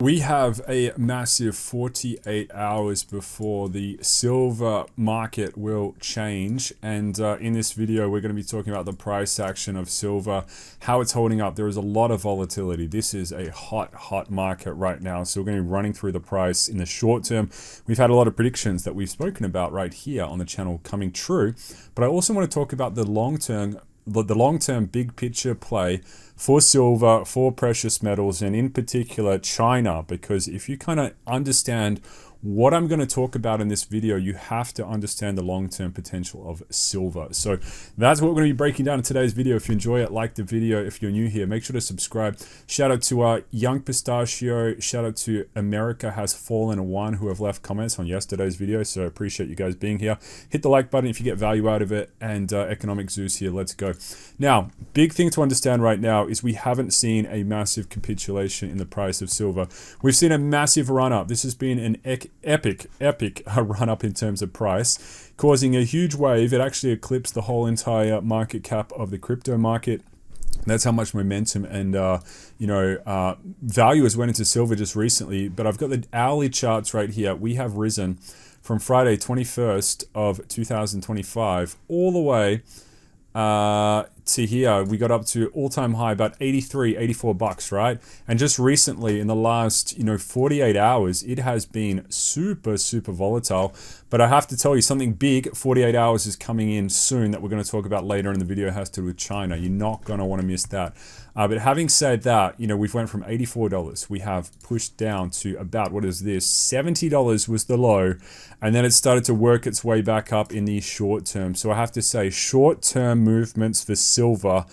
We have a massive 48 hours before the silver market will change, and in this video we're going to be talking about the price action of silver, how it's holding up. There is a lot of volatility. This is a hot market right now, so we're going to be running through the price in the short term. We've had a lot of predictions that we've spoken about right here on the channel coming true, but I also want to talk about the long-term big picture play for silver, for precious metals, and in particular China, because if you kind of understand what I'm going to talk about in this video, you have to understand the long-term potential of silver. So that's what we're going to be breaking down in today's video. If you enjoy it, like the video. If you're new here, make sure to subscribe. Shout out to Young Pistachio. Shout out to America Has Fallen One, who have left comments on yesterday's video. So I appreciate you guys being here. Hit the like button if you get value out of it. And Economic Zeus here. Let's go. Now, big thing to understand right now is we haven't seen a massive capitulation in the price of silver. We've seen a massive run up. This has been an epic run up in terms of price, causing a huge wave. It actually eclipsed the whole entire market cap of the crypto market. That's how much momentum and value has went into silver just recently. But I've got the hourly charts right here. We have risen from Friday 21st of 2025 all the way to here. We got up to all-time high about 84 bucks, right? And just recently in the last 48 hours it has been super volatile. But I have to tell you something big. 48 hours is coming in soon that we're going to talk about later in the video. It has to do with China. You're not going to want to miss that. But having said that, we've went from $84. We have pushed down to about, what is this? $70 was the low. And then it started to work its way back up in the short term. So I have to say, short-term movements for silver,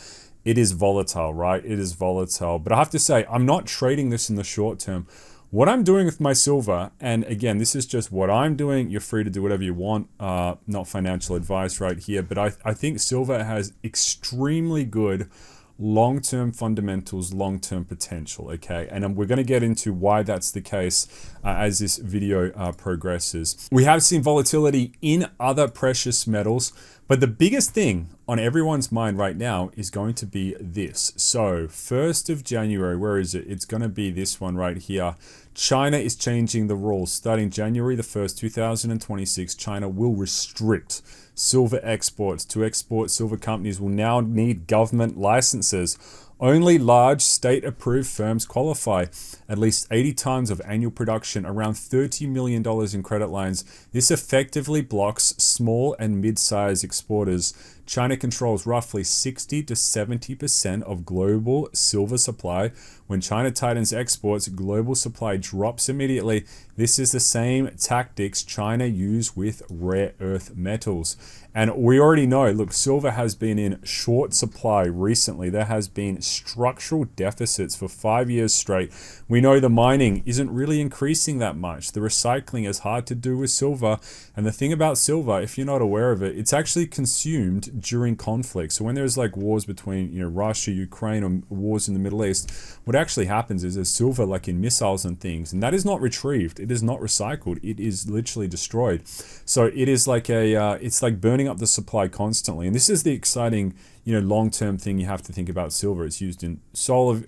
it is volatile, right? It is volatile. But I have to say, I'm not trading this in the short term. What I'm doing with my silver, and again, this is just what I'm doing. You're free to do whatever you want. Not financial advice right here. But I think silver has extremely good long-term fundamentals, long-term potential, okay? And we're going to get into why that's the case as this video progresses. We have seen volatility in other precious metals, but the biggest thing on everyone's mind right now is going to be this. So 1st of January, where is it? It's going to be this one right here. China is changing the rules. Starting January the 1st, 2026, China will restrict silver exports. To export, silver companies will now need government licenses. Only large state-approved firms qualify. At least 80 tons of annual production, around $30 million in credit lines. This effectively blocks small and mid-sized exporters. China controls roughly 60 to 70% of global silver supply. When China tightens exports, global supply drops immediately. This is the same tactics China use with rare earth metals. And we already know, look, silver has been in short supply recently. There has been structural deficits for 5 years straight. We know the mining isn't really increasing that much. The recycling is hard to do with silver. And the thing about silver, if you're not aware of it, it's actually consumed during conflict. So when there's like wars between Russia, Ukraine, or wars in the Middle East, what actually happens is there's silver like in missiles and things, and that is not retrieved. It is not recycled. It is literally destroyed. So it is like it's like burning up the supply constantly. And this is the exciting long-term thing you have to think about silver. It's used in solar,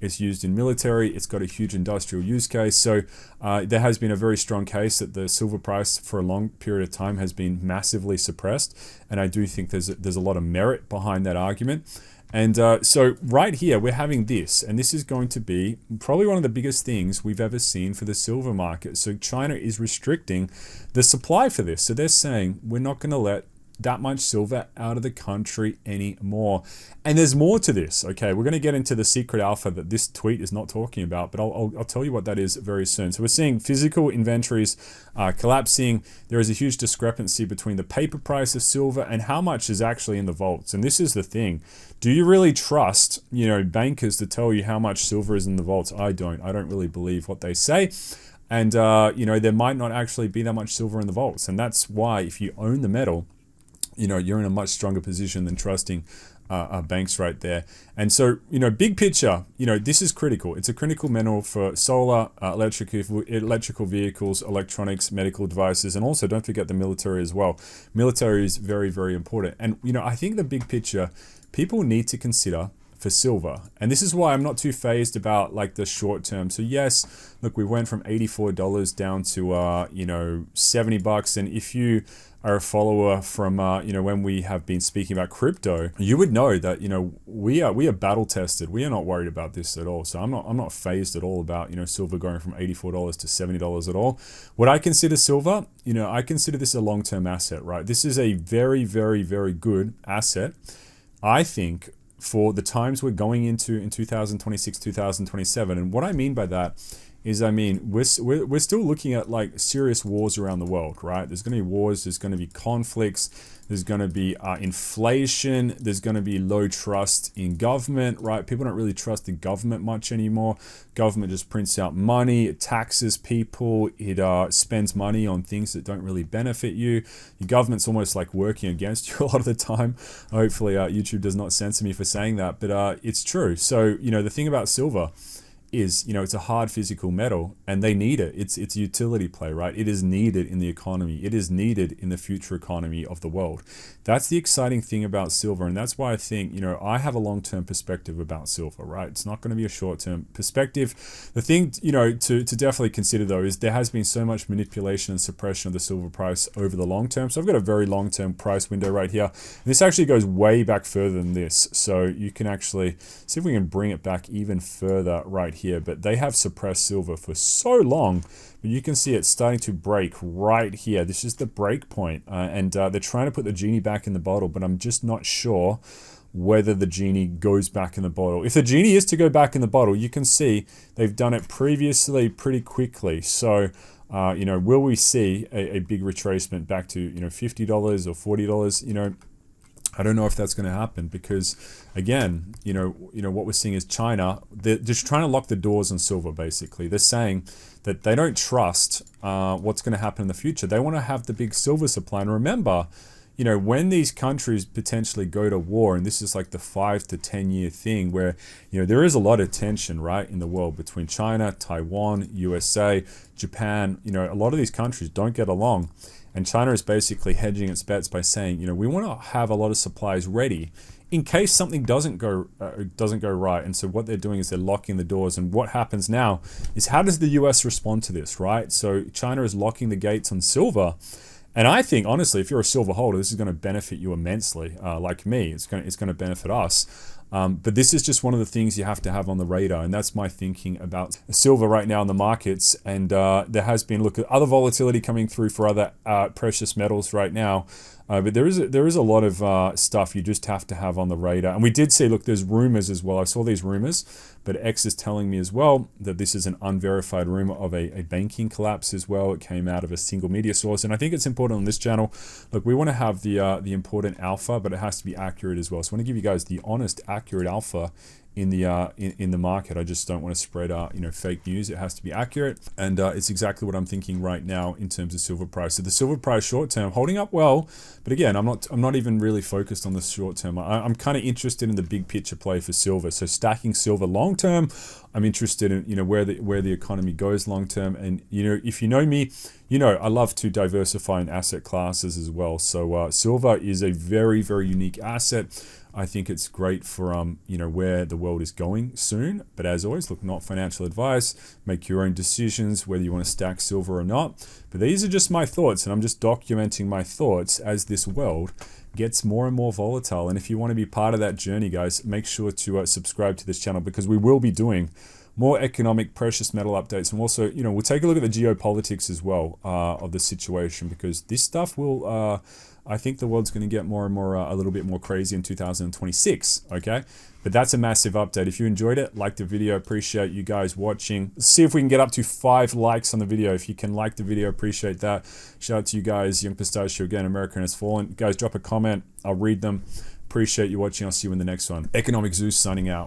it's used in military, it's got a huge industrial use case. So there has been a very strong case that the silver price for a long period of time has been massively suppressed. And I do think there's a lot of merit behind that argument. And so right here, we're having this, and this is going to be probably one of the biggest things we've ever seen for the silver market. So China is restricting the supply for this. So they're saying, we're not going to let that much silver out of the country anymore. And there's more to this, okay? We're going to get into the secret alpha that this tweet is not talking about, but I'll tell you what that is very soon. So we're seeing physical inventories collapsing. There is a huge discrepancy between the paper price of silver and how much is actually in the vaults. And this is the thing. Do you really trust, bankers to tell you how much silver is in the vaults? I don't really believe what they say. And, there might not actually be that much silver in the vaults. And that's why if you own the metal, you're in a much stronger position than trusting banks right there. And so, big picture, this is critical. It's a critical metal for solar, electrical vehicles, electronics, medical devices, and also don't forget the military as well. Military is very important. And, I think the big picture, people need to consider for silver. And this is why I'm not too phased about like the short term. So yes, look, we went from $84 down to, you know, 70 bucks. And if you are a follower from, you know, when we have been speaking about crypto, you would know that, you know, we are battle tested. We are not worried about this at all. So I'm not phased at all about, you know, silver going from $84 to $70 at all. What I consider silver, you know, I consider this a long-term asset, right? This is a very, very, very good asset, I think, for the times we're going into in 2026, 2027. And what I mean by that is, I mean, we're still looking at like serious wars around the world, right? There's going to be wars, there's going to be conflicts, there's going to be inflation, there's going to be low trust in government, right? People don't really trust the government much anymore. Government just prints out money, it taxes people, it spends money on things that don't really benefit you. Your government's almost like working against you a lot of the time. Hopefully YouTube does not censor me for saying that, but it's true. So, you know, the thing about silver is, you know, it's a hard physical metal and they need it. It's a utility play, right? It is needed in the economy. It is needed in the future economy of the world. That's the exciting thing about silver. And that's why I think, you know, I have a long-term perspective about silver, right? It's not going to be a short-term perspective. The thing, you know, to definitely consider though, is there has been so much manipulation and suppression of the silver price over the long term. So I've got a very long-term price window right here. And this actually goes way back further than this. So you can actually see if we can bring it back even further right here. But they have suppressed silver for so long, but you can see it's starting to break right here. This is the break point, and they're trying to put the genie back in the bottle, but I'm just not sure whether the genie goes back in the bottle. If the genie is to go back in the bottle, you can see they've done it previously pretty quickly. So you know, will we see a big retracement back to, you know, $50 or $40? You know, I don't know if that's going to happen because, again, you know what we're seeing is China. They're just trying to lock the doors on silver. Basically, they're saying that they don't trust what's going to happen in the future. They want to have the big silver supply. And remember, you know, when these countries potentially go to war, and this is like the 5 to 10 year thing, where, you know, there is a lot of tension, right, in the world between China, Taiwan, USA, Japan. You know, a lot of these countries don't get along. And China is basically hedging its bets by saying, you know, we want to have a lot of supplies ready in case something doesn't go right. And so what they're doing is they're locking the doors. And what happens now is, how does the US respond to this, right? So China is locking the gates on silver. And I think, honestly, if you're a silver holder, this is going to benefit you immensely. Like me, it's going to benefit us. But this is just one of the things you have to have on the radar, and that's my thinking about silver right now in the markets. And there has been, look at other volatility coming through for other precious metals right now. But there is a lot of stuff you just have to have on the radar. And we did see, look, there's rumors as well. I saw these rumors, but X is telling me as well that this is an unverified rumor of a banking collapse as well. It came out of a single media source. And I think it's important on this channel. Look, we want to have the important alpha, but it has to be accurate as well. So I want to give you guys the honest, accurate alpha in the market. I just don't want to spread you know, fake news. It has to be accurate, and it's exactly what I'm thinking right now in terms of silver price. So the silver price short term holding up well, but again, I'm not even really focused on the short term. I'm kind of interested in the big picture play for silver. So stacking silver long term, I'm interested in, you know, where the economy goes long term. And, you know, if you know me, you know I love to diversify in asset classes as well. So silver is a very, very unique asset. I think it's great for you know, where the world is going soon. But as always, look, not financial advice. Make your own decisions whether you want to stack silver or not. But these are just my thoughts, and I'm just documenting my thoughts as this world gets more and more volatile. And if you want to be part of that journey, guys, make sure to subscribe to this channel, because we will be doing more economic precious metal updates. And also, you know, we'll take a look at the geopolitics as well of the situation, because this stuff will, I think the world's going to get more and more, a little bit more crazy in 2026, okay? But that's a massive update. If you enjoyed it, like the video. Appreciate you guys watching. See if we can get up to 5 likes on the video. If you can like the video, appreciate that. Shout out to you guys. Young Pistachio again, American has fallen. Guys, drop a comment. I'll read them. Appreciate you watching. I'll see you in the next one. Economic Zeus signing out.